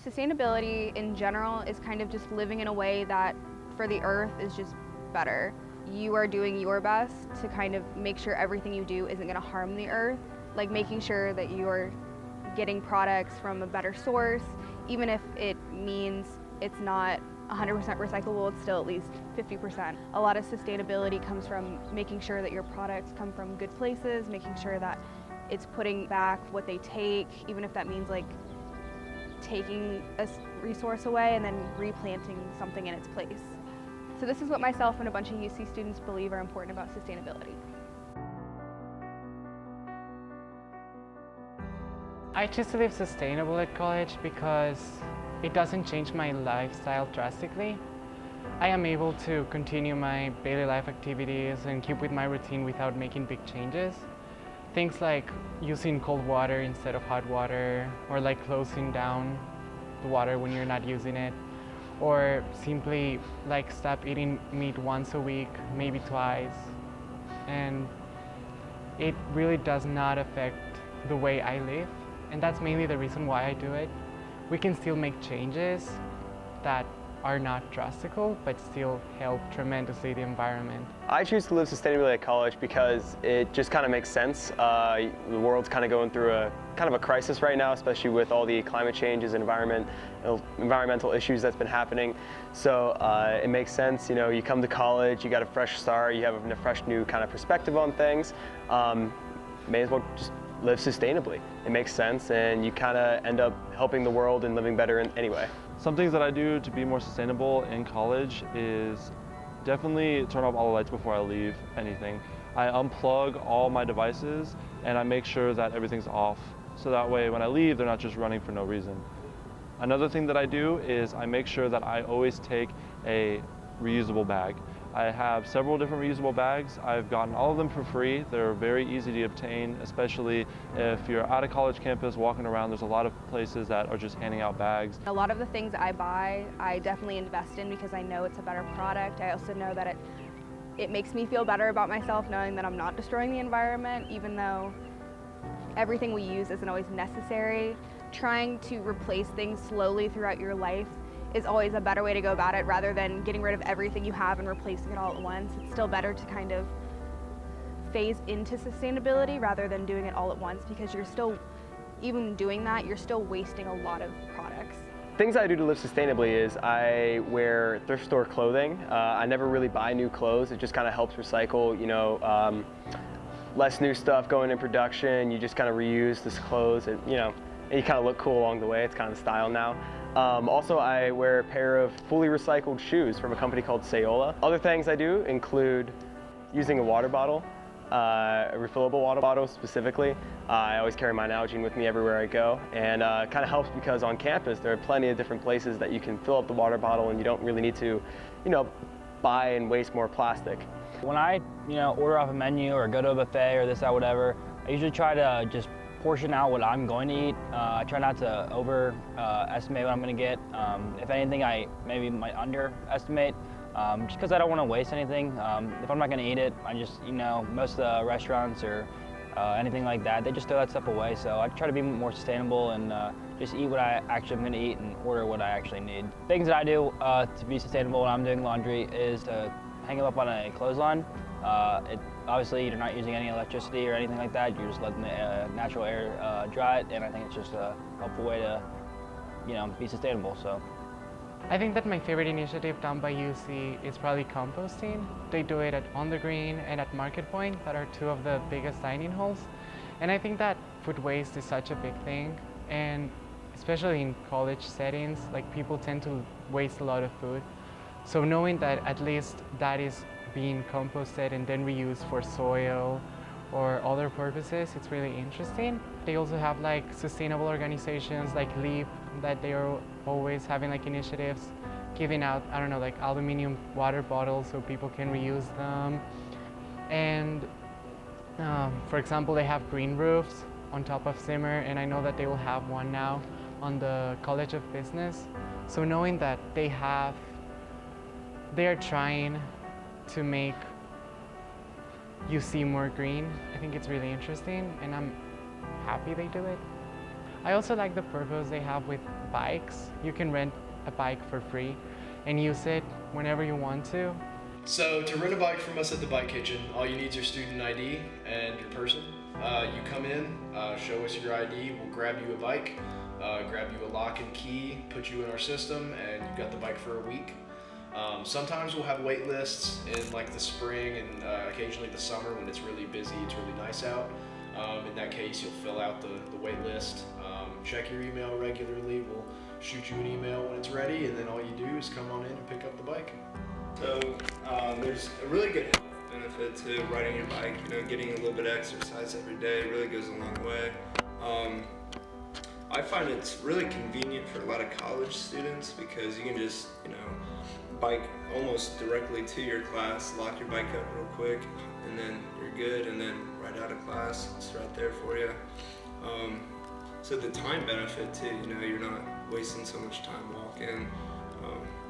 Sustainability in general is kind of just living in a way that for the earth is just better. You are doing your best to kind of make sure everything you do isn't going to harm the earth, like making sure that you're getting products from a better source, even if it means it's not 100% recyclable, it's still at least 50%. A lot of sustainability comes from making sure that your products come from good places, making sure that it's putting back what they take, even if that means like taking a resource away and then replanting something in its place. So this is what myself and a bunch of UC students believe are important about sustainability. I choose to live sustainable at college because it doesn't change my lifestyle drastically. I am able to continue my daily life activities and keep with my routine without making big changes. Things like using cold water instead of hot water, or like closing down the water when you're not using it, or simply like stop eating meat once a week, maybe twice. And it really does not affect the way I live, and that's mainly the reason why I do it. We can still make changes that are not drastical, but still help tremendously the environment. I choose to live sustainably at college because it just kind of makes sense. The world's kind of going through a crisis right now, especially with all the climate changes and environmental issues that's been happening. So it makes sense. You know, you come to college, you got a fresh start, you have a fresh new kind of perspective on things. May as well just live sustainably. It makes sense, and you kind of end up helping the world and living better anyway. Some things that I do to be more sustainable in college is definitely turn off all the lights before I leave anything. I unplug all my devices and I make sure that everything's off. So that way when I leave, they're not just running for no reason. Another thing that I do is I make sure that I always take a reusable bag. I have several different reusable bags. I've gotten all of them for free. They're very easy to obtain, especially if you're out of college campus walking around. There's a lot of places that are just handing out bags. A lot of the things I buy, I definitely invest in because I know it's a better product. I also know that it makes me feel better about myself knowing that I'm not destroying the environment, even though everything we use isn't always necessary. Trying to replace things slowly throughout your life is always a better way to go about it rather than getting rid of everything you have and replacing it all at once. It's still better to kind of phase into sustainability rather than doing it all at once, because you're still, even doing that, you're still wasting a lot of products. Things I do to live sustainably is I wear thrift store clothing. I never really buy new clothes. It just kind of helps recycle, you know, less new stuff going in production. You just kind of reuse this clothes, and, you know, and you kind of look cool along the way. It's kind of the style now. Also, I wear a pair of fully recycled shoes from a company called Sayola. Other things I do include using a water bottle, a refillable water bottle specifically. I always carry my Nalgene with me everywhere I go, and it kind of helps because on campus there are plenty of different places that you can fill up the water bottle and you don't really need to, you know, buy and waste more plastic. When I, order off a menu or go to a buffet or this, that, whatever, I usually try to just portion out what I'm going to eat. I try not to overestimate what I'm going to get. If anything, I maybe might underestimate, just because I don't want to waste anything. If I'm not going to eat it, I just, most of the restaurants or anything like that, they just throw that stuff away. So I try to be more sustainable and just eat what I actually am going to eat and order what I actually need. Things that I do to be sustainable when I'm doing laundry is to hang them up on a clothesline. Obviously, you're not using any electricity or anything like that. You're just letting the natural air dry it, and I think it's just a helpful way to, be sustainable. So, I think that my favorite initiative done by UC is probably composting. They do it On the Green and at Market Point, that are two of the biggest dining halls. And I think that food waste is such a big thing, and especially in college settings, like people tend to waste a lot of food. So knowing that at least that is being composted and then reused for soil or other purposes, it's really interesting. They also have like sustainable organizations like LEAP that they are always having like initiatives giving out, I don't know, like aluminum water bottles so people can reuse them. And for example, they have green roofs on top of Zimmer, and I know that they will have one now on the College of Business. So knowing that they are trying to make UC more green, I think it's really interesting, and I'm happy they do it. I also like the purpose they have with bikes. You can rent a bike for free and use it whenever you want to. So to rent a bike from us at the Bike Kitchen, all you need is your student ID and your person. You come in, show us your ID, we'll grab you a bike, grab you a lock and key, put you in our system, and you've got the bike for a week. Sometimes we'll have wait lists in like the spring and occasionally the summer when it's really busy, it's really nice out. In that case, you'll fill out the wait list, check your email regularly, we'll shoot you an email when it's ready, and then all you do is come on in and pick up the bike. So there's a really good health benefit to riding your bike. You know, getting a little bit of exercise every day really goes a long way. I find it's really convenient for a lot of college students because you can just, you know, bike almost directly to your class, lock your bike up real quick, and then you're good, and then right out of class, it's right there for you. So the time benefit too, you know, you're not wasting so much time walking.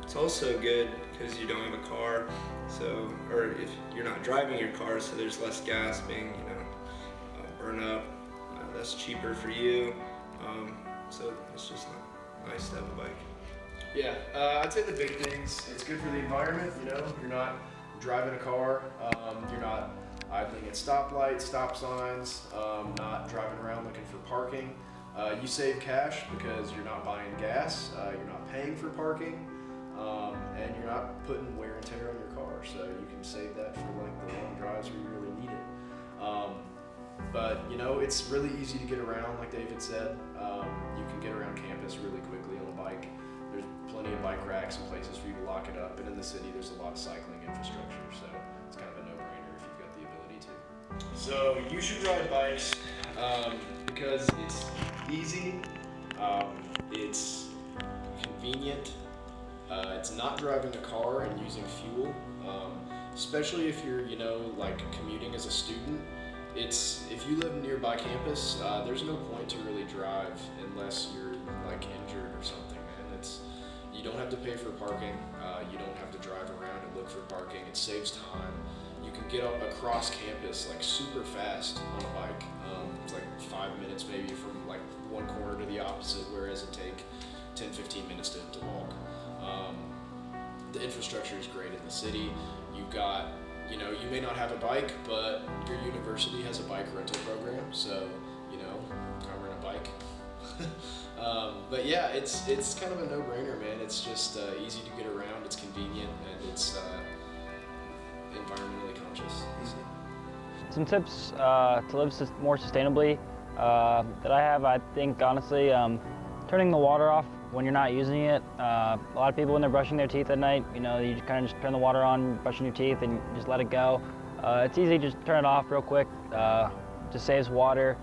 It's also good because you don't have a car, so, or if you're not driving your car, so there's less gas being, you know, burn up. That's cheaper for you, so it's just nice to have a bike. Yeah, I'd say the big things, it's good for the environment, you know, you're not driving a car, you're not idling at stoplights, stop signs, not driving around looking for parking. You save cash because you're not buying gas, you're not paying for parking, and you're not putting wear and tear on your car, so you can save that for like the long drives where you really need it. But you know, it's really easy to get around, like David said. You can get around campus really quickly on a bike. There's plenty of bike racks and places for you to lock it up, and in the city there's a lot of cycling infrastructure, so it's kind of a no-brainer if you've got the ability to. So you should ride bikes because it's easy, it's convenient, it's not driving a car and using fuel, especially if you're, you know, like commuting as a student. If you live nearby campus, there's no point to really drive unless you're like injured or something, and you don't have to pay for parking, you don't have to drive around and look for parking, it saves time. You can get up across campus like super fast on a bike. It's like 5 minutes maybe from like one corner to the opposite, whereas it take 10-15 minutes to walk. The infrastructure is great in the city. You've got, you know, you may not have a bike, but your university has a bike rental program, so, you know, I rent a bike. But yeah, it's kind of a no-brainer, man. It's just easy to get around, it's convenient, and it's environmentally conscious. Some tips to live more sustainably that I have, I think, honestly, turning the water off when you're not using it. A lot of people, when they're brushing their teeth at night, you know, you kind of just turn the water on, brushing your teeth, and just let it go. It's easy, just turn it off real quick. Just saves water.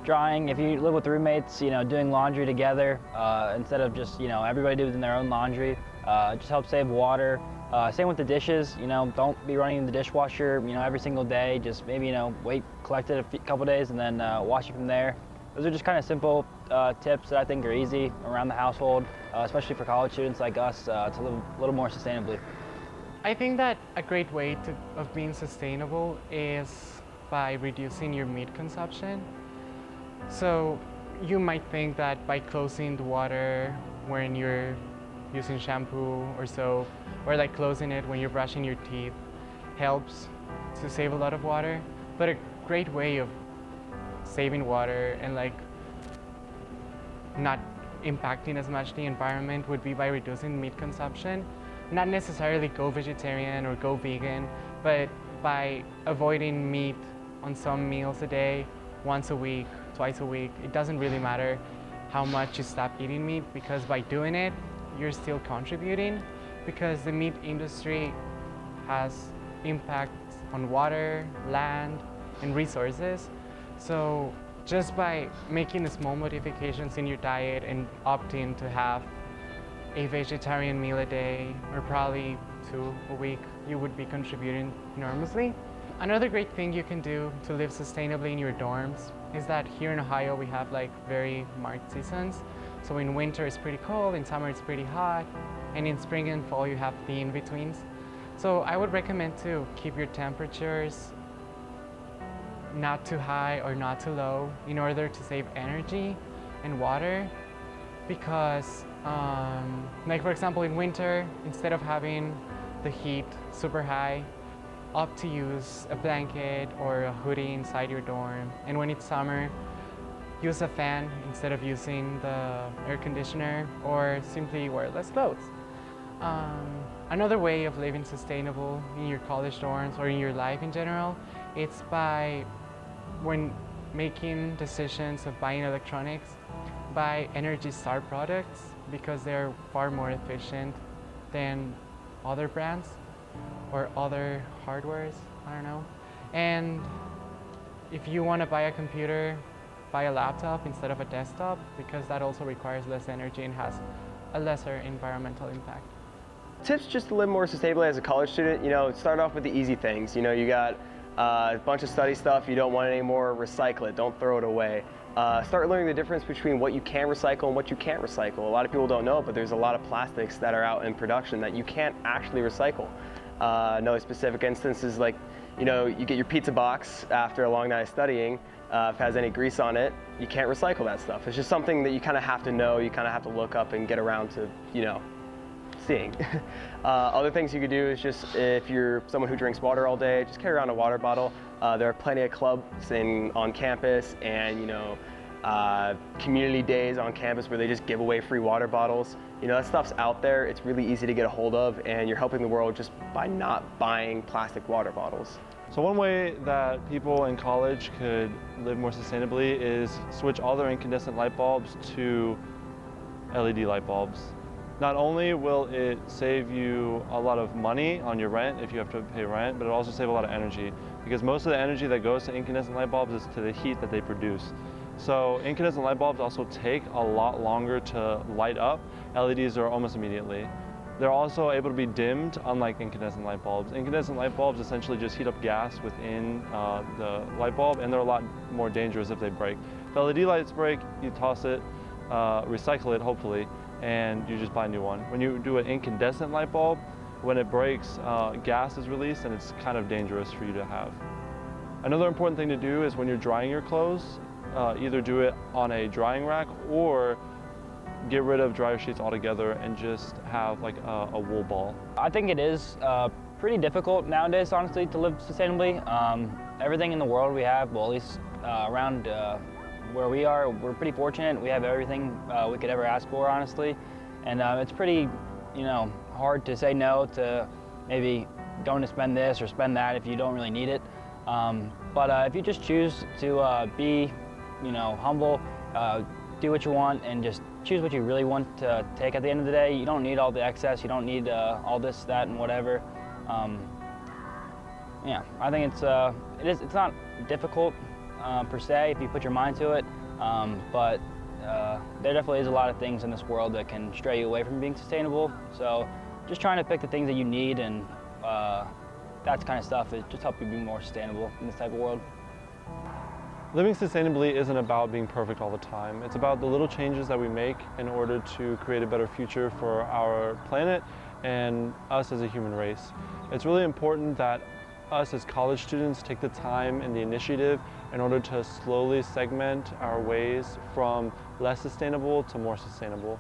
Drying, if you live with roommates, you know, doing laundry together instead of just, you know, everybody doing their own laundry, just helps save water. Same with the dishes, you know, don't be running the dishwasher, you know, every single day. Just maybe, you know, collect it a couple days and then wash it from there. Those are just kind of simple tips that I think are easy around the household, especially for college students like us to live a little more sustainably. I think that a great way of being sustainable is by reducing your meat consumption. So you might think that by closing the water when you're using shampoo or soap, or like closing it when you're brushing your teeth, helps to save a lot of water. But a great way of saving water and like not impacting as much the environment would be by reducing meat consumption. Not necessarily go vegetarian or go vegan, but by avoiding meat on some meals a day, once a week, twice a week. It doesn't really matter how much you stop eating meat, because by doing it, you're still contributing, because the meat industry has impacts on water, land, and resources. So just by making small modifications in your diet and opting to have a vegetarian meal a day, or probably 2 a week, you would be contributing enormously. Another great thing you can do to live sustainably in your dorms is that here in Ohio we have like very marked seasons. So in winter it's pretty cold, in summer it's pretty hot, and in spring and fall you have the in-betweens. So I would recommend to keep your temperatures not too high or not too low in order to save energy and water, because like for example in winter, instead of having the heat super high, opt to use a blanket or a hoodie inside your dorm. And when it's summer, use a fan instead of using the air conditioner, or simply wear less clothes. Another way of living sustainable in your college dorms or in your life in general, it's by, when making decisions of buying electronics, buy Energy Star products, because they're far more efficient than other brands or other hardwares, I don't know. And if you want to buy a computer, buy a laptop instead of a desktop, because that also requires less energy and has a lesser environmental impact. Tips just to live more sustainably as a college student, start off with the easy things. You got a bunch of study stuff, you don't want it anymore, recycle it, don't throw it away. Start learning the difference between what you can recycle and what you can't recycle. A lot of people don't know, but there's a lot of plastics that are out in production that you can't actually recycle. Another specific instance is like, you get your pizza box after a long night of studying. If it has any grease on it, you can't recycle that stuff. It's just something that you kind of have to know, you kind of have to look up and get around to, seeing. Other things you could do is just, if you're someone who drinks water all day, just carry around a water bottle. There are plenty of clubs on campus and, community days on campus where they just give away free water bottles. That stuff's out there. It's really easy to get a hold of, and you're helping the world just by not buying plastic water bottles. So one way that people in college could live more sustainably is switch all their incandescent light bulbs to LED light bulbs. Not only will it save you a lot of money on your rent if you have to pay rent, but it'll also save a lot of energy, because most of the energy that goes to incandescent light bulbs is to the heat that they produce. So incandescent light bulbs also take a lot longer to light up. LEDs are almost immediately. They're also able to be dimmed, unlike incandescent light bulbs. Incandescent light bulbs essentially just heat up gas within the light bulb, and they're a lot more dangerous if they break. If LED lights break, you toss it, recycle it hopefully, and you just buy a new one. When you do an incandescent light bulb, when it breaks, gas is released and it's kind of dangerous for you to have. Another important thing to do is when you're drying your clothes, either do it on a drying rack or get rid of dryer sheets altogether and just have like a wool ball. I think it is pretty difficult nowadays, honestly, to live sustainably. Everything in the world we have, well, at least around where we are, we're pretty fortunate. We have everything we could ever ask for, honestly. And it's pretty, hard to say no to maybe going to spend this or spend that if you don't really need it. But if you just choose to be, humble, do what you want, and just choose what you really want to take at the end of the day. You don't need all the excess. You don't need all this, that, and whatever. Yeah, I think it's not difficult per se if you put your mind to it, but there definitely is a lot of things in this world that can stray you away from being sustainable. So just trying to pick the things that you need, and that kind of stuff, it just helps you be more sustainable in this type of world. Living sustainably isn't about being perfect all the time. It's about the little changes that we make in order to create a better future for our planet and us as a human race. It's really important that us as college students take the time and the initiative in order to slowly segment our ways from less sustainable to more sustainable.